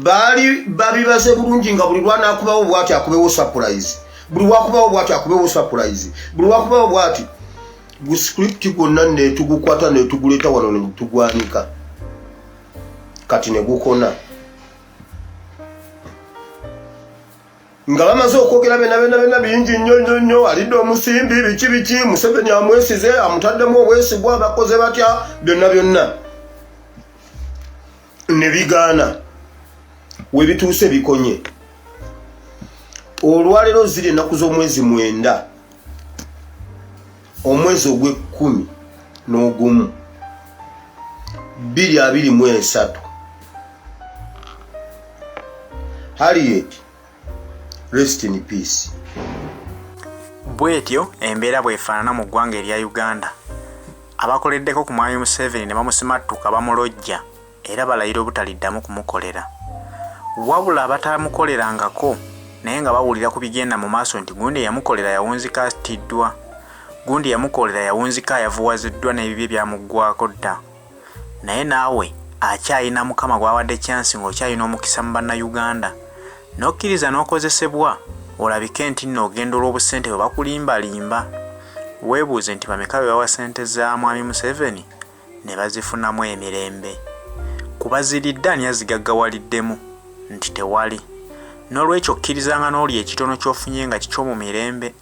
bali babibaze bulungi nga buli lwana akubawo bwati akubewo surprise buli wakubawo bwati akubewo surprise buli wakubawo bwati gu script gonna ne tugukwata ne tuguleta wano ne tugwanika kati ne gukona nga bamaze okwogera bena bingi nnyo alidde omusimbi biki Museveni amwesize amutaddemu obwesigwa abakoze batya byonna ne bigaana we bituuse bikonye olwalero ziri ennaku z'omwezi 9 omwezi ogw'ekkumi n'ogumu 2023 Harriet rest in peace. Bwetyo embeera bwefaanana mu ggwanga erya Uganda. Abakoleddeko ku mwami Museveni ne bamusimattuka bamulojja era balayira obutaliddamu kumukolera. Wabula abatamukolerangako naye nga bawulira ku bigenda mu maaso nti gundi yamukolera yawunzika attiddwa, gundi yamukolera yawunzika yavuwaziddwa n'ebibye byamuggwako dda. Naye naawe akyayina mukama gwawadde chance ng'okyayina omukisa mu bannayuganda n'okkiriza n'okozesebwa olabike nti nno ogenda olw'obusente bwe bakulimbalimba. Weebuuze nti bameka be bawa ssente za mwami Museveni ne bazifunamu emirembe. Kubaziridde ani azigaggawaliddemu nti tewali. N'olwekyo okkirizanga n'oli ekitono ky'ofunye nga kikyo mu mirembe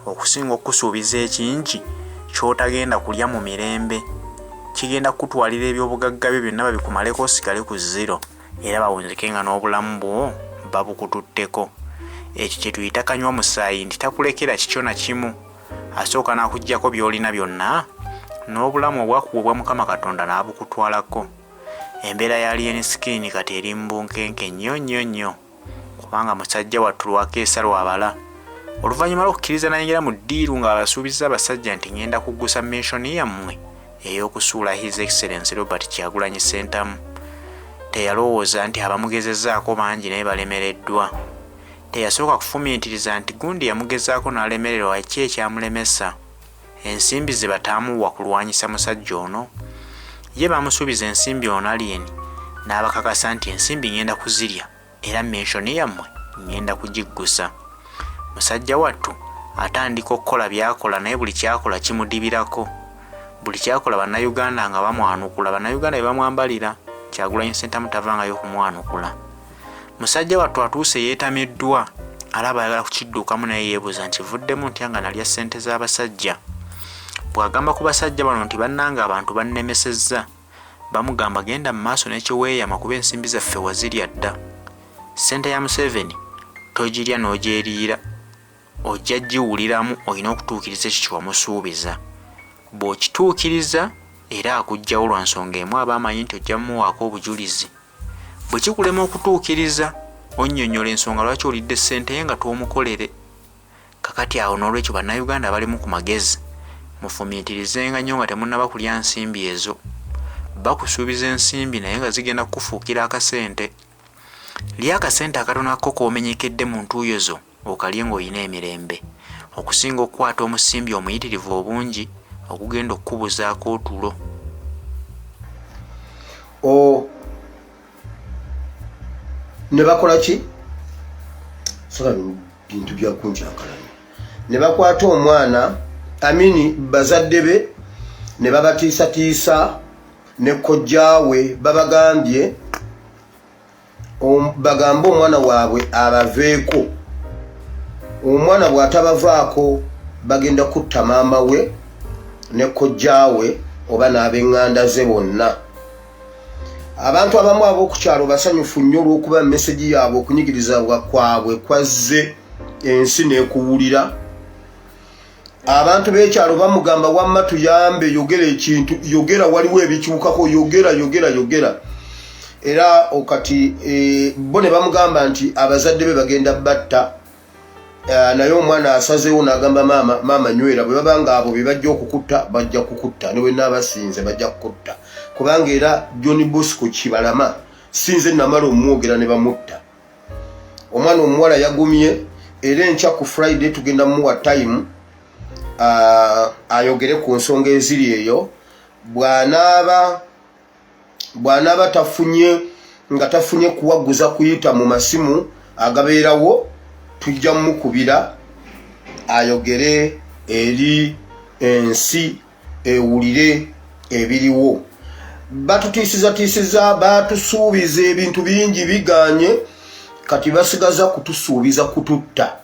okusinga okusuubiza ekingi ky'otagenda kulya mu mirembe. Kigenda kutwalira ebyobugagga byo byonna babikumaleko osigale ku zero era bawunzike nga n'obulamu bwo babukututteko. Ekyo kye tuyita kanywa musaayi nti takulekera kikyo na kimu, asooka n'akuggyako by'olina byonna n'obulamu obwakubwa Mukama Katonda n'abukutwalako. Embeera ya Alien Skin kati eri mbunkenke nnyo kubanga musajja wattu lwakeesa lwabala. Oluvannyuma lw'okukkiriza n'ayingira mu ddiiru nga abasuubiza abasajja nti ngenda kuggusa menshoni yammwe ey'okusuula His Excellency Robert Kyagulanyi Ssentamu. Teyalowooza nti abamugezezzaako bangi naye balemereddwa. Teyasooka kufumiitiriza nti gundi yamugezaako n'alemererwa ki ekyamulemesa. Ensimbi ze bataamuwa kulwanyisa musajja ono. Ye bamusuubiza ensimbi ono Alien n'abakakasa nti ensimbi ngenda kuzirya era menshoni yammwe ngenda kugiggusa. Musajja wattu atandika okukola byakola naye buli kyakola kimudibirako. Buli kyakola bannayuganda nga bamwanukula, bannayuganda be bamwambalira, Kyagulanyi Ssentamu tavangayo kumwanukula. Musajja wattu atuuse yeetamiddwa, alaba ayagala kukidduukamu naye yeebuuza nti vuddemu ntya nga nalya ssente z'abasajja. Bw'agamba ku basajja bano nti bannanga abantu bannemesezza, bamugamba genda mu maaso n'ekiweeyama kuba ensimbi zaffe wazirya dda. Ssente ya Museveni togirya n'ogyeriira, ojja giwuliramu, olina okutuukiriza ekyo kye wamusuubiza. Bw'okituukiriza era akuggyawo lwa nsonga emu aba amanyi nti ojja mumuwaako obujulizi. Bwe kikulema okutuukiriza onnyonnyola ensonga lwaki olidde ssente ye nga twomukolere. Kakati awo n'olwekyo bannayuganda balimu ku magezi, mufumiitirizenga nnyo nga temunnaba kulya nsimbi ezo. Bakusuubiza ensimbi naye nga zigenda kukufuukira akasente. Lya akasente akatonako k'omenyekedde mu ntuuyo zo okalye ng'olina emirembe, okusinga okukwata omusimbi omuyitirivu obungi okugenda okukubuzaako otulo. Ne bakola ki? Sala bintu bya kunjakalanya. Ne bakwata omwana amini bazadde be ne babatiisatiisa ne kojjaawe babagambye bagambe omwana waabwe abaveeko. Omwana bw'atabavaako bagenda kutta maama we ne kojjaawe oba n'ab'eŋŋanda ze bonna. Abantu abamu ab'okukyalo basanyufu nnyo olw'okuba mesegi yaabwe okunyigiriza kwabwe kwazze ensi n'ekuwulira. Abantu b'ekyalo bamugamba wamma tuyambe, yogera ekintu, yogera waliwo ebikyukako, yogera. Era okati bo ne bamugamba nti abazadde be bagenda batta. Naye omwana asazeewo n'agamba maama nywera, bwe babanga abo be bajja okukutta bajja kukutta, ne bwe naabasinze bajja kukutta. Kubanga era John Bosco Kibalama sinze namala omwogera ne bamutta. Omwana omuwala yagumye era enkya ku Friday tugenda muwa time ayogere ku nsonga eziri eyo. Bw'anaaba tafunye nga tafunye kuwaguza kuyita mu masimu agabeerawo tujja mukubira ayogere eri ensi ewulire ebiriwo. Batutiisiza batusuubiza ebintu bingi biganye kati basigaza kutusuubiza kututta.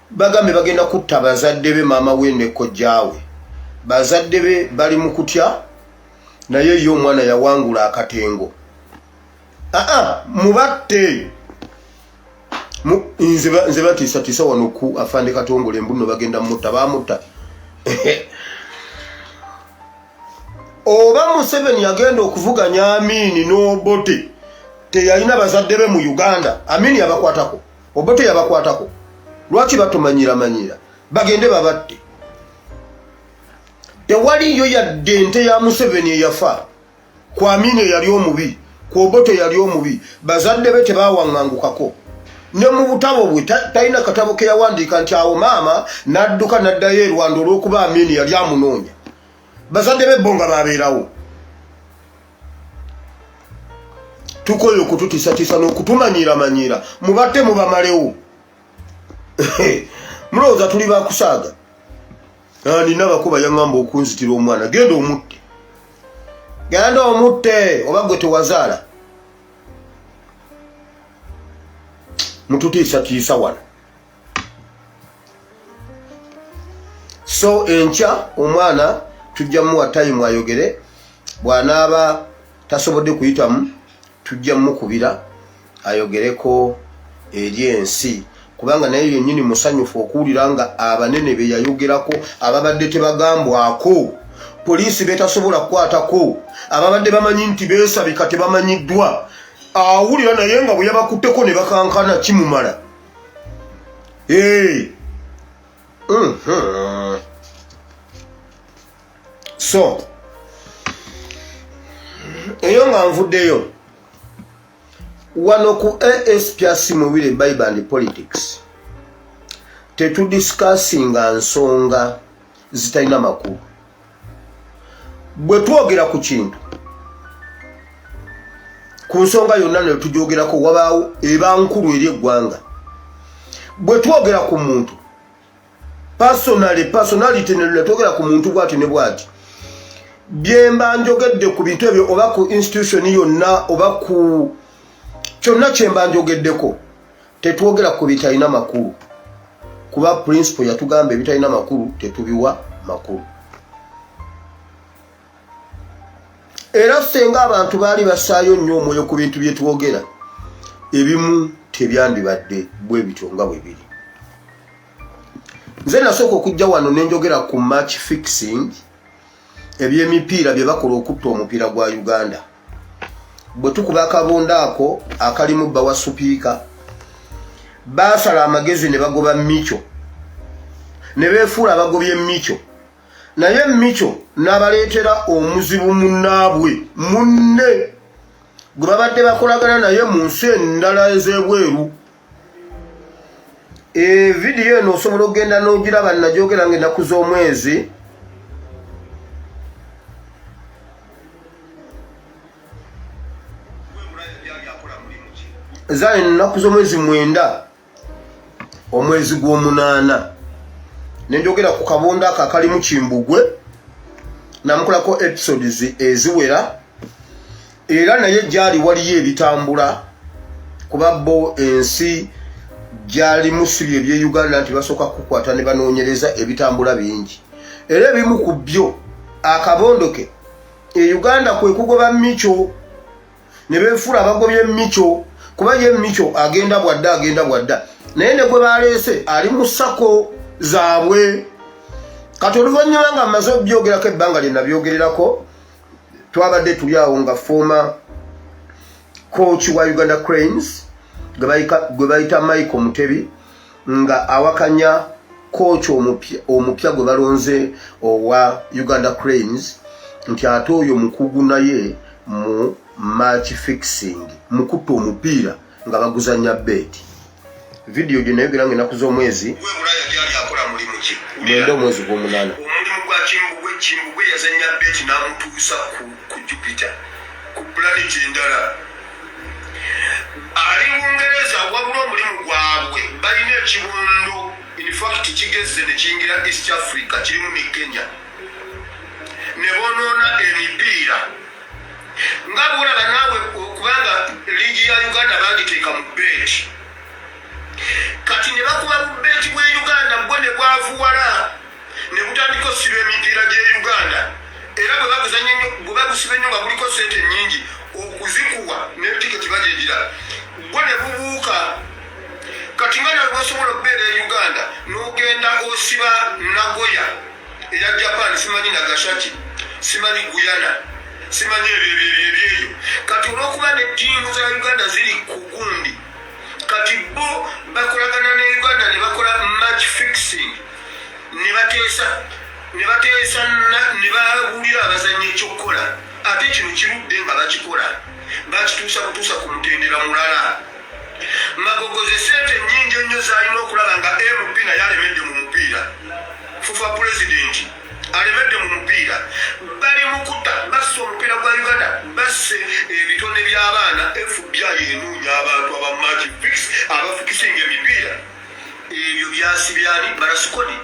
Bagambe bagenda kutta bazadde be maama we ne kojjaawe. Bazadde be bali mu kutya naye yo omwana yawangula akatengo. Mubatte nze batiisatiisa wano ku Afande Katongole Mbuno bagenda mutta bamutta. Oba Museveni yagenda okuvuganya Amini n'Obote teyalina bazadde be mu Uganda. Amini yabakwatako, Obote yabakwatako. Lwaki batumanyira bagende babatte? Tewaliyo yadde ente ya Museveni eyafa. Kwa Amini yali omubi, kwa Obote yali omubi. Bazadde be tebawaŋŋangukako. Ne mu butabo bwe talina katabo ke yawandiika nti awo maama n'adduka n'addayo e Rwanda olw'okuba Amini yali amunoonya. Bazadde be bo nga babeerawo. Tukoye okututiisatiisa n'okutumanyira mubatte mubamalewo. Mulowooza tuli bakusaaga? Nina abakuba yaŋŋamba okunzitira omwana. Genda omutte. Genda omutte oba gwe tewazaala. Mututiisatiisa wano. So enkya omwana tujja muwa time ayogere. Bw'anaaba tasobodde kuyitamu tujja mukubira ayogereko eri ensi. Kubanga naye yennyini musanyufu okuwulira nga abanene be yayogerako ababadde tebagambwako. Poliisi betasobola kukwatako. Ababadde bamanyi nti beesabika tebamanyiddwa. Awulira naye nga bwe yabakutteko ne bakankana kimumala. So eyo nga nvuddeyo wano ku ASPRC Mubire Bible and Politics tetudiscussinga nsonga zitalina makulu. Bwe twogera ku kintu ku nsonga yonna ne tujoogerako wabaawo eba nkulu eri eggwanga. Bwe twogera ku muntu personality ne twogera ku muntu bw'ati ne bw'ati, bye mba njogedde ku bintu ebyo oba ku institution yonna oba ku kyonna kye mba njogeddeko tetwogera ku bitalina makulu. Kuba principle yatugamba ebitalina makulu tetubiwa makulu. Era senga abantu baali basaayo nnyo omwoyo ku bintu bye twogera, ebimu tebyandibadde bwe bityo nga bwe biri. Nze nasooka okujja wano ne njogera ku match fixing, eby'emipiira bye bakola okutta omupiira gwa Uganda. Bwe tukuba akabonda ako akalimu bba wa supiika, baasala amagezi ne bagoba Micho, ne beefuula abagobye Micho. Naye Micho n'abaleetera omuzibu munnaabwe munne gwe babadde bakolagana naye mu nsi endala ez'ebweru. Vidiyo eno osobola okugenda n'ogiraba nagyogera ng'ennaku z'omwezi. Zaali ennaku z'omwezi 9 omwezi gw'omunaana. Ne njogera ku kabonda ako akalimu Kimbugwe, namukolako episodes eziwera. Era naye gyali waliyo ebitambula kuba bo ensi gyali musibye ebye Uganda nti basooka kukwata ne banoonyereza ebitambula bingi. Era ebimu ku byo akabondoke Uganda kwe kugoba Micho ne beefuula abagobye Micho, kuba ye Micho agenda bwadda. Naye ne gwe baleese ali mu sako zaabwe. Kati oluvannyuma nga mmaze okubyogerako ebbanga lye nabyogererako, twabadde tuli awo nga former coach wa Uganda Cranes gwe bayita Michael Mutebi nga awakanya coach omupya gwe balonze owa Uganda Cranes nti ate oyo mukugu naye mu match fixing, mukutta omupiira nga baguzanya beti. Video gye nayo gerange ennaku z'omwezi mwenda omwezi gw'omunaana. Omulimu gwa Kimbugwe yazanya beti n'amutuusa ku Jupiter ku planet endala ali Bungereza wabula omulimu gwabwe balina ekibondo in fact kigeze ne kiyingira East Africa kirimu ne Kenya ne bonoona emipiira nga bwolaba naawe okubanga liigi ya Uganda bagiteeka mu beeti kati ne bakuba mu beeti bwe Uganda bwe ne bwavuwala ne butandika osiba emipiira gye Uganda era bwe bagusiba ennyo nga buliko sente nnyingi okuzikuwa n'etiketi bagyejira bwe ne bubuuka kati nga nawe bwosobola okubeera e Uganda n'ogenda osiba Nagoya eya Japan simanyi Nagasaki simanyi Guyana simanyi ebyo kati olw'okuba ne ttiimu za Uganda ziri ku gundi kati bo bakolagana ne Uganda ne bakola match fixing ne bateesa ne bawulira abazannyi ekyokukola ate kino kirudde nga bakikola bakituusa kutuusa ku mutendera mulala magogoze sente nnyingi ennyo z'alina okulaba nga MP naye alemedde mu mupiira fufa pulezidenti alemedde mu mupiira bali mukutta basse omupiira gwa Uganda basse ebitone by'abaana FBI enoonya abantu abamaji fix abafikisinga emipiira ebyo byasibyani barasukoni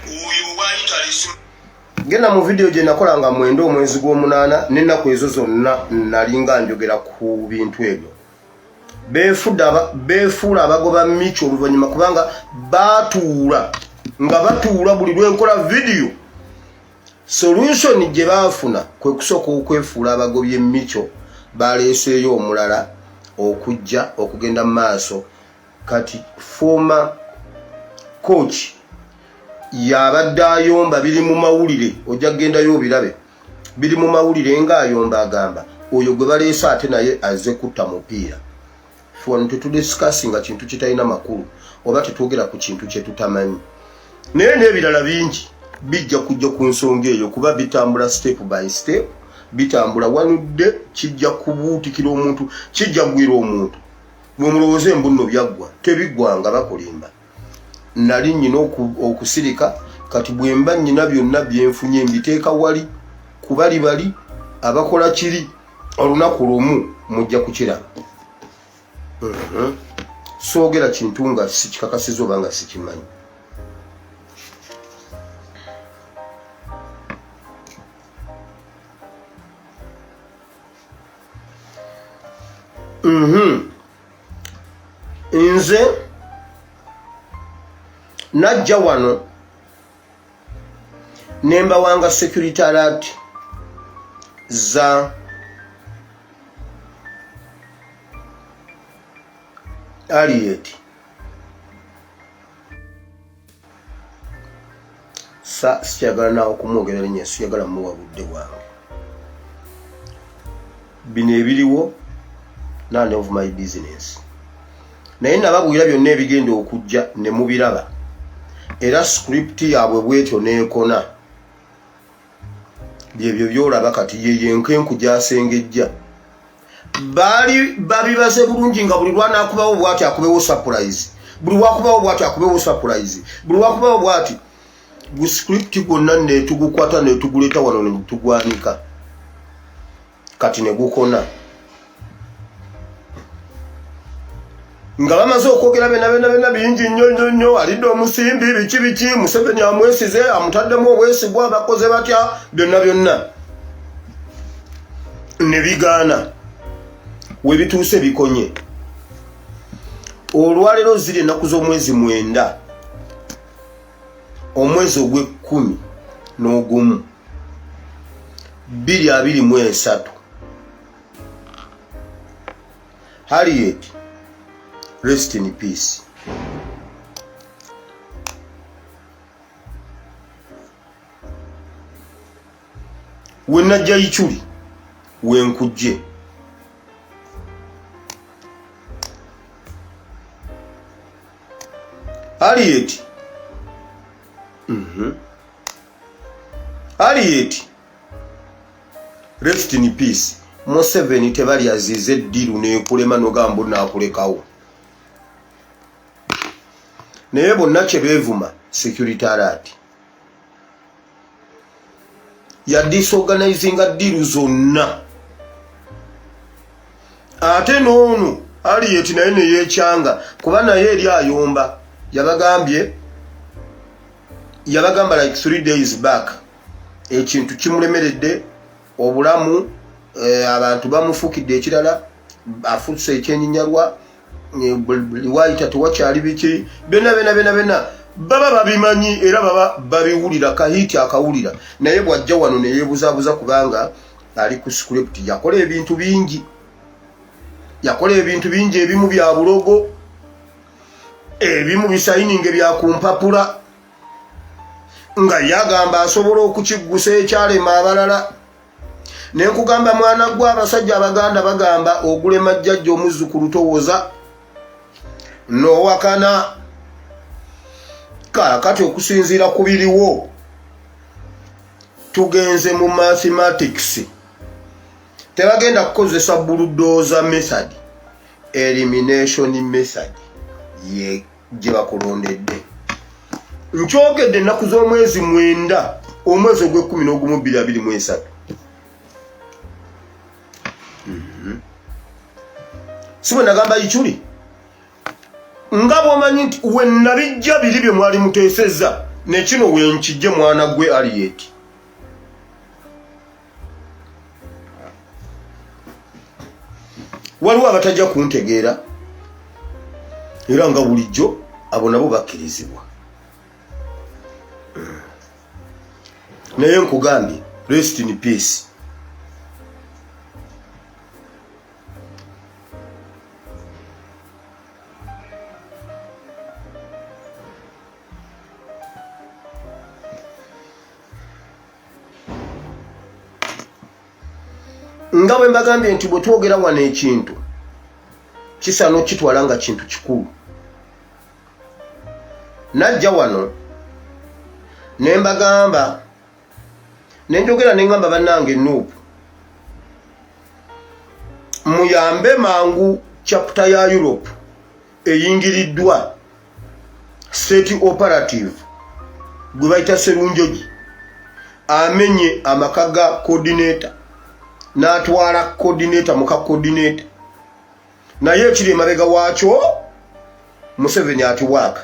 oyo wayitalisi genda mu video gye nakolanga mwenda omwezi gw'omunaana n'ennaku ezo zonna nalinga njogera ku bintu ebyo beefuula abagoba mico oluvannyuma kubanga batuula buli lwenkola video solution gye baafuna kwe kusooka okwefuula abagobye mico baleeseeyo omulala okujja okugenda mu maaso kati former coach yabadde ayomba biri mu mawulire ojja kugendayo obirabe biri mu mawulire ng'ayomba agamba oyo gwe baleese ate naye azze kutta mupiira fon tetudisikasinga kintu kitalina makulu oba tetwogera ku kintu kye tutamanyi naye n'ebirala bingi bijja kujja ku nsonga eyo kuba bitambula step by step bitambula wanudde kijja kubuutikira omuntu kijja gwira omuntu bw'omulowooza embunno byaggwa tebiggwanga bakolimba nali nnyina okusirika kati bwe mba nnyina byonna byenfunye mbiteeka wali kubali bali abakola kiri olunaku lumu mujja kukiraba soogera kintu nga sikikakasiza oba nga sikimanyi nze najja wano nemba wanga security alert za Harriet siyagala nawe okumwogerera nnyo siyagala muwa budde bwange bino ebiriwo none of my business naye nababwira byonna ebigenda okujja ne mubiraba era script yaabwe bwetyo neekona byebyo byolaba kati yeyenkenku gyasengejja bali babibaze bulungi nga buli lwana akubawo bwati akubewo surprise buli wakubawo bwati akubewo surprise buli wakubawo bwati gu script gonna netugukwata netuguleta wano netugwanika kati negukona nga bamaze okwogera bena bingi nnyo alidde omusimbi biki Museveni amwesize amutaddemu obwesigwa abakoze batya byonna ne bigaana we bituuse bikonye olwaleero ziri ennaku z'omwezi 9 omwezi ogw'Ekkumi n'ogumu 2023 Harriet rest in peace. Wenajja Ichuli wenkujje Harriet Harriet rest in peace. Museveni tebali azize ddiru neekulema nogambo naakulekawo naye bonna kye beevuma security alert ya disorganizinga ddiru zonna ate n'ono Harriet naye ne yekyanga kuba naye eri ayomba yabagamba like 3 days back ekintu kimulemeredde obulamu abantu bamufukidde ekirala afutse ekyenyinyalwa wayita tewakyali biki bena baba babimanyi era baba babiwulira kahiti akawulira naye bwajja wano ne yeebuzaabuza kubanga ali ku script yakola ebintu bingi ebimu bya bulogo ebimu bisayininge bya kumpapula nga yagamba asobola okukiggusa ekyalema abalala ne nkugamba mwana gwa abasajja abaganda bagamba ogulema jjajja omuzzukulu towoza n'owakana kati okusinziira ku biriwo tugenze mu mathematics tebagenda kukozesa bulldozer method elimination method ye gye bakulondedde nkyogedde ennaku z'omwezi 9 omwezi ogw'11 siwe nagamba ichuli nga bwomanyi nti wennabijja biri bye mwali muteesezza ne kino wenkijje mwana gwe Harriet waliwo abatajja kuntegeera era nga bulijjo abo nabo bakkirizibwa naye nkugambye rest in peace nga bwe mbagambye nti bwe twogera wano ekintu kisano okitwala nga kintu kikulu najja wano ne mbagamba ne njogera ne ngamba bannange Nuupu muyambe mangu chapter ya Europe eyingiriddwa state operative gwe bayita Serunjogi amenye amakaga coordinator n'atwala coordinator muka coordinator naye ekiri emabega waakyo Museveni atiwaaka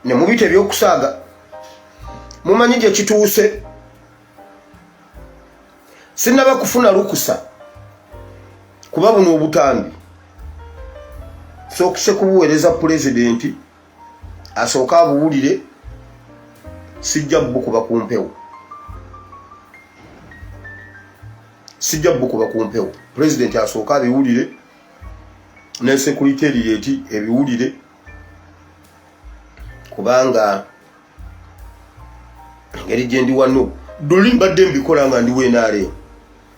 ne mubite ebyokusaaga mumanyi gye kituuse sinnaba kufuna lukusa kuba buno obutambi sookise kubuweereza pulezidenti asooka abuwulire sijja bukuba ku mpewo pulezidenti asooka abiwulire ne sekuriteriyeti ebiwulire kubanga engeri gye ndi wa Nuupu duli mbadde mbikola nga ndi weenaale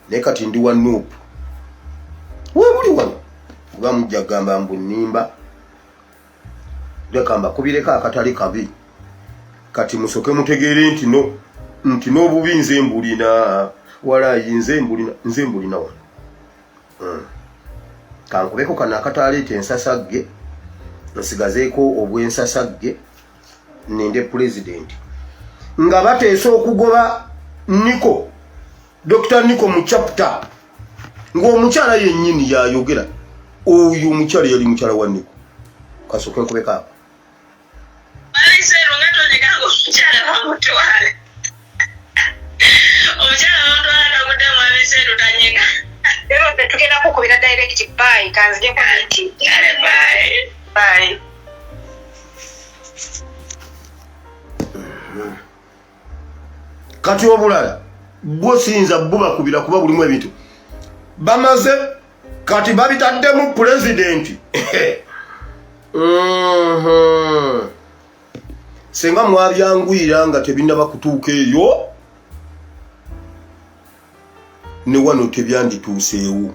naye kati ndi wa Nuupu webuli wano kuba mujja kugamba mbu nnimba lekamba kubireka akatali kabi kati musoke mutegeere nti n'obubi nze mbulina walayi nze mbulina wano kankubeko kano akataleeta ensasagge nsigazeeko obw'ensasagge ninde pulezidenti nga bateesa okugoba Dr. Niko mu chapter ng'omukyala yennyini yayogera oyo omukyala yali mukyala wa Niko kasooke nkubeko ako tugenda kukubira direct bye kanzije ku bye kati obulala bwo siyinza bubakubira kuba bulimu ebintu bamaze kati babitaddemu pulezidenti senga mwabyangwira nga tebinaba kutuuka eyo ne wano tebyandituuseewo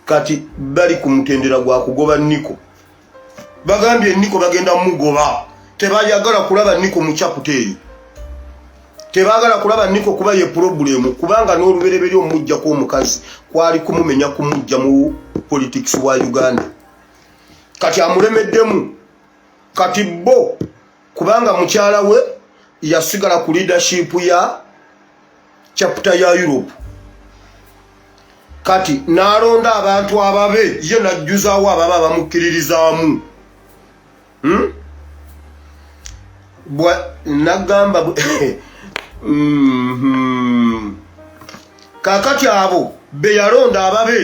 kati bali ku mutendera gwa kugoba Niko bagambye Niko bagenda mugoba tebayagala kulaba Niko mu chapter eyo tebagala kulaba Niko kuba ye problemu kubanga n'olubereberye omujja kw'omukazi kwali kumumenya kumujja mu politics wa Uganda kati amulemeddemu kati bo kubanga mukyala we yasigala ku leadership ya chapter ya Europe kati n'alonda abantu ababe ye najjuzaawo ababa bamukkiririzaamu nagamba kakati abo be yalonda ababe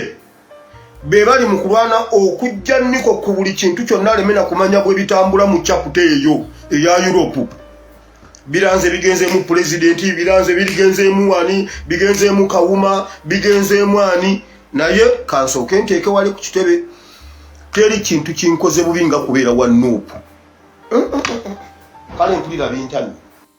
be bali mu kulwana okujja Niko ku buli kintu kyonna alemena kumanya bwe bitambula mu chapter eyo eya Europe. Biranze bigenzeemu pulezidenti, biranze bigenzeemu wani, bigenzeemu Kawuma, bigenzeemu ani, naye kansooke nteeke wali ku kitebe teri kintu kinkoze bubi nga kubeera wa Nuupu. Kale mpulira bintami.